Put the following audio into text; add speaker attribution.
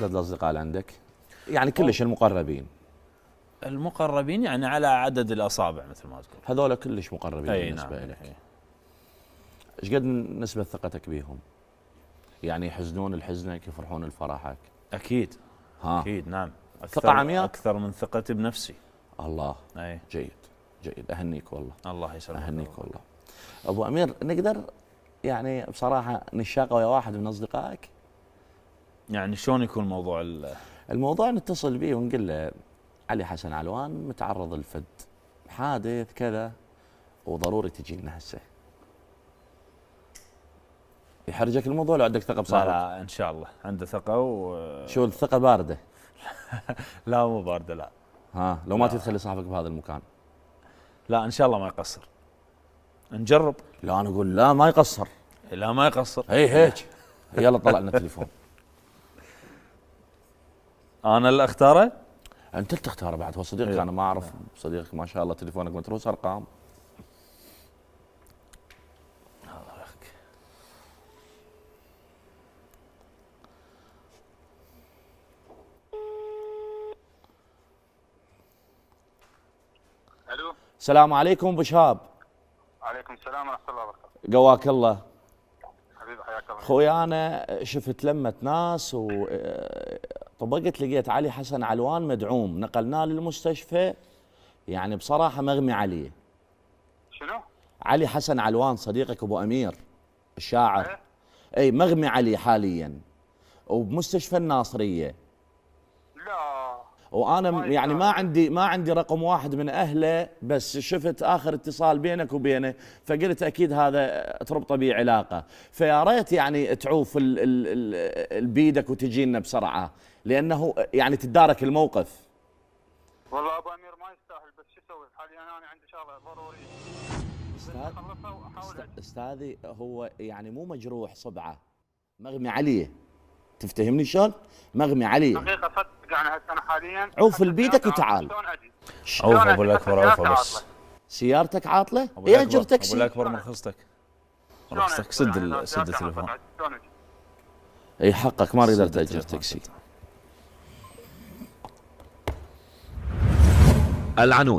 Speaker 1: عدد الاصدقاء اللي عندك؟ يعني كلش المقربين.
Speaker 2: المقربين يعني على عدد الاصابع مثل ما تقول.
Speaker 1: هذول كلش مقربين بالنسبه
Speaker 2: نعم.
Speaker 1: لك. ايش قد نسبه ثقتك بيهم؟ يعني يحزنون لحزنك، يفرحون لفرحك؟
Speaker 2: اكيد.
Speaker 1: ها.
Speaker 2: اكيد نعم.
Speaker 1: ثقة عمياء؟
Speaker 2: اكثر من ثقتي بنفسي.
Speaker 1: الله.
Speaker 2: اي
Speaker 1: جيد جيد، اهنيك والله.
Speaker 2: الله يسلمك.
Speaker 1: اهنيك والله. ابو امير، نقدر يعني بصراحه نشاق ويا واحد من اصدقائك؟
Speaker 2: يعني شلون يكون موضوع
Speaker 1: الموضوع نتصل به ونقول له علي حسن علوان متعرض لفد حادث كذا وضروري تجي لنا هسه. يحرجك الموضوع لو عندك ثقه بصاحبك؟
Speaker 2: لا ان شاء الله عنده ثقه
Speaker 1: شو الثقه بارده؟
Speaker 2: لا مو بارده لا.
Speaker 1: ها لو ما تدخل صاحبك بهذا المكان؟
Speaker 2: لا ان شاء الله ما يقصر. نجرب.
Speaker 1: لا انا اقول لا ما يقصر.
Speaker 2: لا ما يقصر.
Speaker 1: هي هيك. يلا طلع لنا تليفون.
Speaker 2: انا اللي اختاره؟
Speaker 1: انت اللي تختار بعد، هو صديقك. انا ما اعرف صديقك ما شاء الله تليفونك متروس ارقام.
Speaker 2: الله يخك.
Speaker 3: الو.
Speaker 1: السلام عليكم ابو شهاب.
Speaker 3: عليكم السلام ورحمه الله وبركاته.
Speaker 1: قواك الله.
Speaker 3: حبيبي حياك الله.
Speaker 1: خوي انا شفت لمة ناس وطبقت لقيت علي حسن علوان مدعوم، نقلناه للمستشفى. يعني بصراحة مغمي عليه.
Speaker 3: شنو؟
Speaker 1: علي حسن علوان صديقك ابو امير الشاعر.
Speaker 3: إيه؟
Speaker 1: اي مغمي عليه حاليا وبمستشفى الناصرية.
Speaker 3: لا.
Speaker 1: وانا يعني ما عندي رقم واحد من اهله، بس شفت اخر اتصال بينك وبينه فقلت اكيد هذا تربطه بيه علاقه، فيا ريت يعني تعوف بيدك وتجي لنا بسرعه، لانه يعني تدارك الموقف.
Speaker 3: والله ابو امير ما يستاهل، بس شو اسوي؟ حاليا انا عندي شغله ضروريه.
Speaker 1: استاذي هو يعني مو مجروح صبعه، مغمي عليه. تفتهمني شلون؟ مغمي عليه.
Speaker 3: حقيقه صدق يعني انا حاليا
Speaker 1: عوف البيدك وتعال.
Speaker 3: شلون اجي؟
Speaker 2: عوف ابو الاكبر عوف بس.
Speaker 1: سيارتك عاطله؟ يا اجر تاكسي.
Speaker 2: ابو الاكبر مرخصتك. مرخصتك سد التليفون.
Speaker 1: اي حقك ما قدرت اجر تاكسي. العنود.